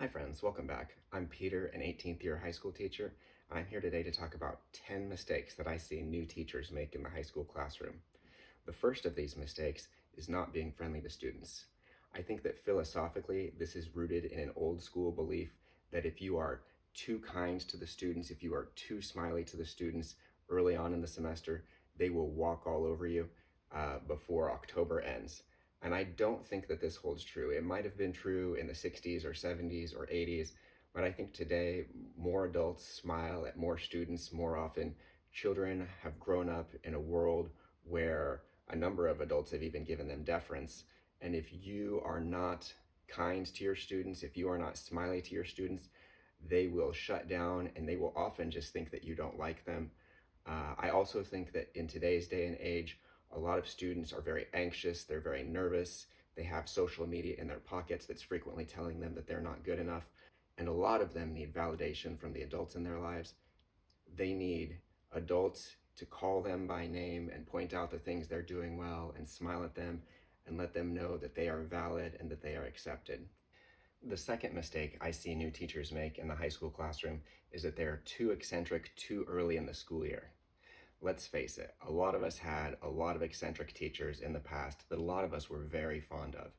Hi friends, welcome back. I'm Peter, an 18th year high school teacher, and I'm here today to talk about 10 mistakes that I see new teachers make in the high school classroom. The first of these mistakes is not being friendly to students. I think that philosophically, this is rooted in an old school belief that if you are too kind to the students, if you are too smiley to the students early on in the semester, they will walk all over you before October ends. And I don't think that this holds true. It might have been true in the 60s or 70s or 80s, but I think today more adults smile at more students more often. Children have grown up in a world where a number of adults have even given them deference. And if you are not kind to your students, if you are not smiley to your students, they will shut down and they will often just think that you don't like them. I also think that in today's day and age, a lot of students are very anxious, they're very nervous, they have social media in their pockets that's frequently telling them that they're not good enough, and a lot of them need validation from the adults in their lives. They need adults to call them by name and point out the things they're doing well and smile at them and let them know that they are valid and that they are accepted. The second mistake I see new teachers make in the high school classroom is that they are too eccentric too early in the school year. Let's face it, a lot of us had a lot of eccentric teachers in the past that a lot of us were very fond of.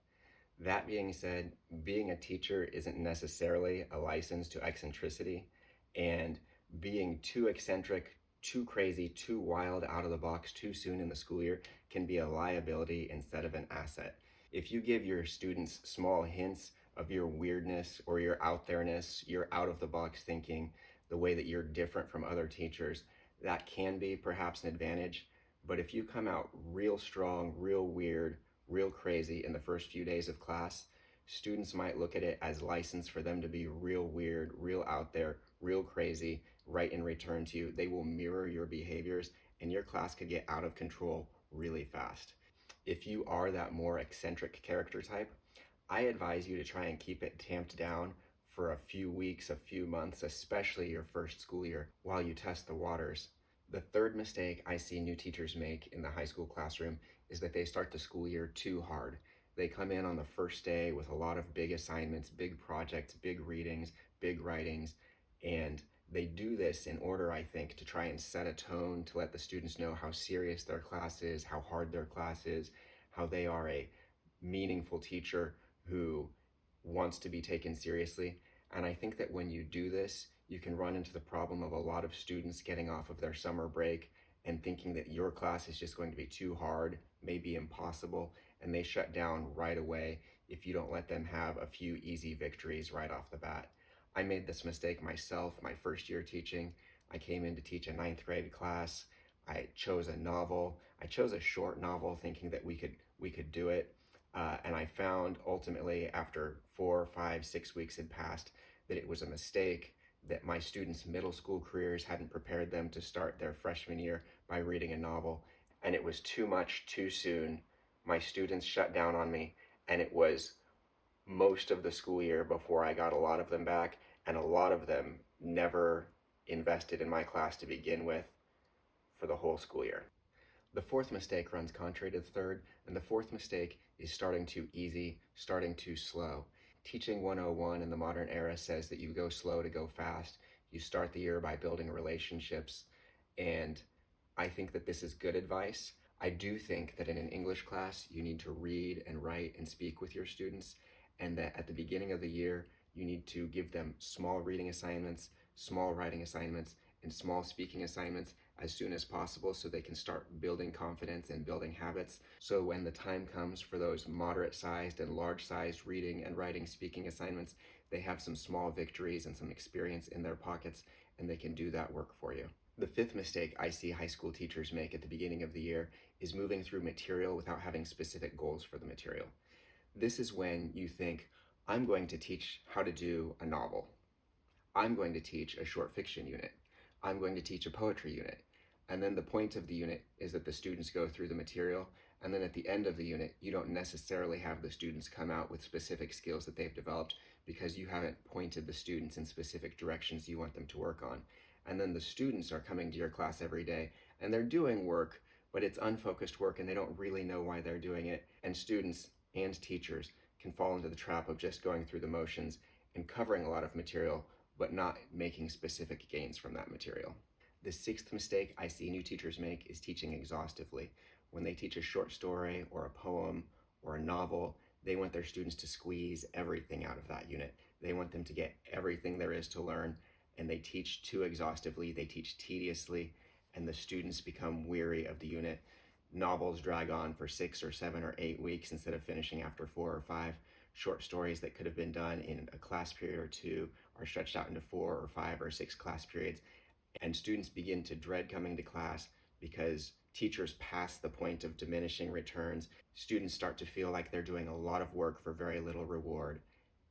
That being said, being a teacher isn't necessarily a license to eccentricity, and being too eccentric, too crazy, too wild out of the box too soon in the school year can be a liability instead of an asset. If you give your students small hints of your weirdness or your out there-ness, your out of the box thinking, the way that you're different from other teachers, that can be perhaps an advantage. But if you come out real strong, real weird, real crazy in the first few days of class, students might look at it as license for them to be real weird, real out there, real crazy, right in return to you. They will mirror your behaviors and your class could get out of control really fast. If you are that more eccentric character type, I advise you to try and keep it tamped down for a few weeks, a few months, especially your first school year, while you test the waters. The third mistake I see new teachers make in the high school classroom is that they start the school year too hard. They come in on the first day with a lot of big assignments, big projects, big readings, big writings, and they do this in order, I think, to try and set a tone to let the students know how serious their class is, how hard their class is, how they are a meaningful teacher who wants to be taken seriously. And I think that when you do this, you can run into the problem of a lot of students getting off of their summer break and thinking that your class is just going to be too hard, maybe impossible, and they shut down right away if you don't let them have a few easy victories right off the bat. I made this mistake myself my first year teaching. I came in to teach a ninth grade class. I chose a novel. I chose a short novel thinking that we could do it. And I found ultimately after 4, 5, 6 weeks had passed that it was a mistake, that my students' middle school careers hadn't prepared them to start their freshman year by reading a novel. And it was too much too soon. My students shut down on me, and it was most of the school year before I got a lot of them back, and a lot of them never invested in my class to begin with for the whole school year. The fourth mistake runs contrary to the third, and the fourth mistake is starting too easy, starting too slow. Teaching 101 in the modern era says that you go slow to go fast. You start the year by building relationships, and I think that this is good advice. I do think that in an English class, you need to read and write and speak with your students, and that at the beginning of the year, you need to give them small reading assignments, small writing assignments, and small speaking assignments as soon as possible so they can start building confidence and building habits. So when the time comes for those moderate-sized and large-sized reading and writing speaking assignments, they have some small victories and some experience in their pockets, and they can do that work for you. The fifth mistake I see high school teachers make at the beginning of the year is moving through material without having specific goals for the material. This is when you think, I'm going to teach how to do a novel. I'm going to teach a short fiction unit. I'm going to teach a poetry unit. And then the point of the unit is that the students go through the material, and then at the end of the unit, you don't necessarily have the students come out with specific skills that they've developed because you haven't pointed the students in specific directions you want them to work on. And then the students are coming to your class every day, and they're doing work, but it's unfocused work and they don't really know why they're doing it. And students and teachers can fall into the trap of just going through the motions and covering a lot of material, but not making specific gains from that material. The sixth mistake I see new teachers make is teaching exhaustively. When they teach a short story or a poem or a novel, they want their students to squeeze everything out of that unit. They want them to get everything there is to learn, and they teach too exhaustively, they teach tediously, and the students become weary of the unit. Novels drag on for 6 or 7 or 8 weeks instead of finishing after 4 or 5. Short stories that could have been done in a class period or 2 are stretched out into 4 or 5 or 6 class periods, and students begin to dread coming to class because teachers pass the point of diminishing returns. Students start to feel like they're doing a lot of work for very little reward,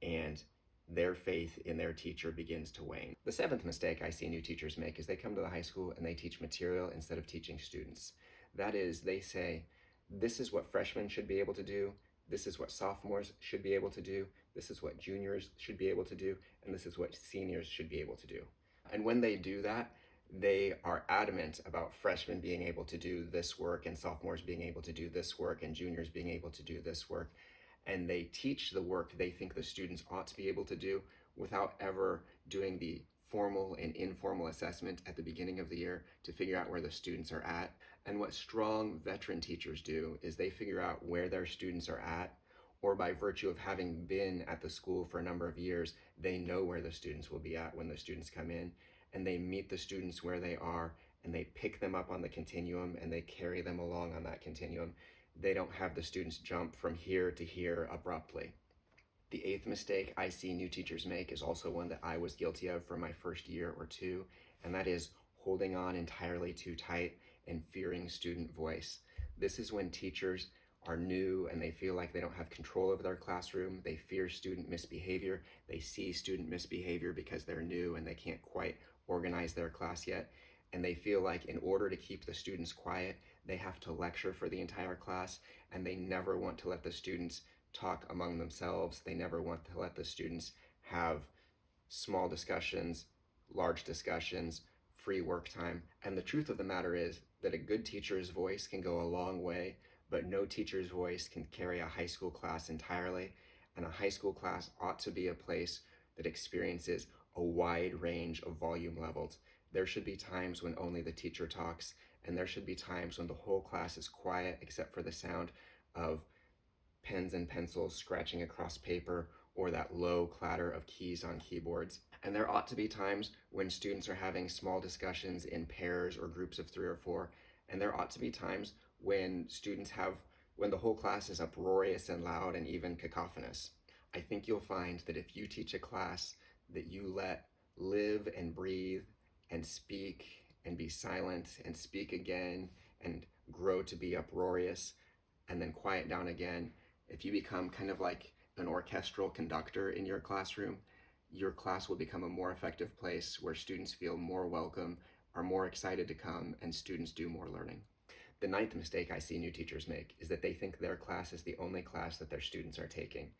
and their faith in their teacher begins to wane. The seventh mistake I see new teachers make is they come to the high school and they teach material instead of teaching students. That is, they say, this is what freshmen should be able to do, this is what sophomores should be able to do, this is what juniors should be able to do, and this is what seniors should be able to do. And when they do that, they are adamant about freshmen being able to do this work and sophomores being able to do this work and juniors being able to do this work. And they teach the work they think the students ought to be able to do without ever doing the formal and informal assessment at the beginning of the year to figure out where the students are at. And what strong veteran teachers do is they figure out where their students are at, or by virtue of having been at the school for a number of years, they know where the students will be at when the students come in, and they meet the students where they are, and they pick them up on the continuum, and they carry them along on that continuum. They don't have the students jump from here to here abruptly. The eighth mistake I see new teachers make is also one that I was guilty of for my first year or two, and that is holding on entirely too tight and fearing student voice. This is when teachers are new and they feel like they don't have control over their classroom. They fear student misbehavior. They see student misbehavior because they're new and they can't quite organize their class yet. And they feel like in order to keep the students quiet, they have to lecture for the entire class, and they never want to let the students talk among themselves. They never want to let the students have small discussions, large discussions, free work time. And the truth of the matter is that a good teacher's voice can go a long way, but no teacher's voice can carry a high school class entirely. And a high school class ought to be a place that experiences a wide range of volume levels. There should be times when only the teacher talks, and there should be times when the whole class is quiet except for the sound of pens and pencils scratching across paper or that low clatter of keys on keyboards. And there ought to be times when students are having small discussions in pairs or groups of 3 or 4, and there ought to be times when when the whole class is uproarious and loud and even cacophonous. I think you'll find that if you teach a class that you let live and breathe and speak and be silent and speak again and grow to be uproarious and then quiet down again, if you become kind of like an orchestral conductor in your classroom, your class will become a more effective place where students feel more welcome, are more excited to come, and students do more learning. The ninth mistake I see new teachers make is that they think their class is the only class that their students are taking.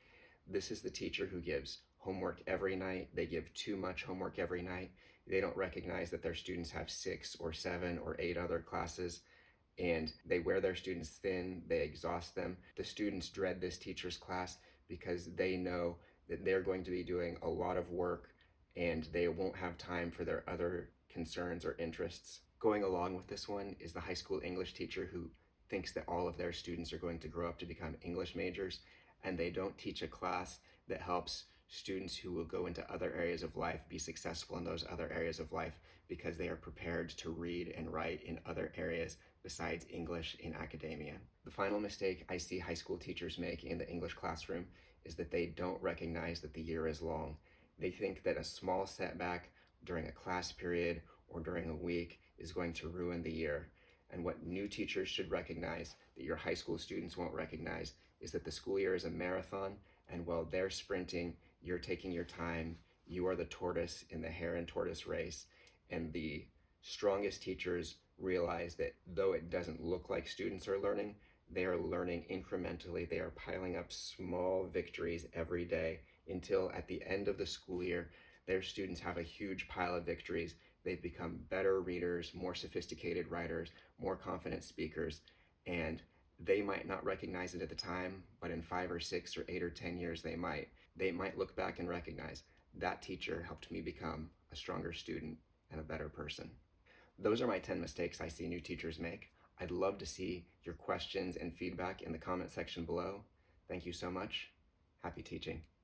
This is the teacher who gives homework every night. They give too much homework every night. They don't recognize that their students have 6 or 7 or 8 other classes, and they wear their students thin, they exhaust them. The students dread this teacher's class because they know that they're going to be doing a lot of work and they won't have time for their other concerns or interests. Going along with this one is the high school English teacher who thinks that all of their students are going to grow up to become English majors, and they don't teach a class that helps students who will go into other areas of life be successful in those other areas of life because they are prepared to read and write in other areas besides English in academia. The final mistake I see high school teachers make in the English classroom is that they don't recognize that the year is long. They think that a small setback during a class period or during a week is going to ruin the year. And what new teachers should recognize that your high school students won't recognize is that the school year is a marathon, and while they're sprinting, you're taking your time. You are the tortoise in the hare and tortoise race. And the strongest teachers realize that though it doesn't look like students are learning, they are learning incrementally. They are piling up small victories every day until at the end of the school year, their students have a huge pile of victories. They've become better readers, more sophisticated writers, more confident speakers, and they might not recognize it at the time, but in 5 or 6 or 8 or 10 years, they might look back and recognize That teacher helped me become a stronger student and a better person. Those are my 10 mistakes I see new teachers make. I'd love to see your questions and feedback in the comment section below. Thank you so much. Happy teaching.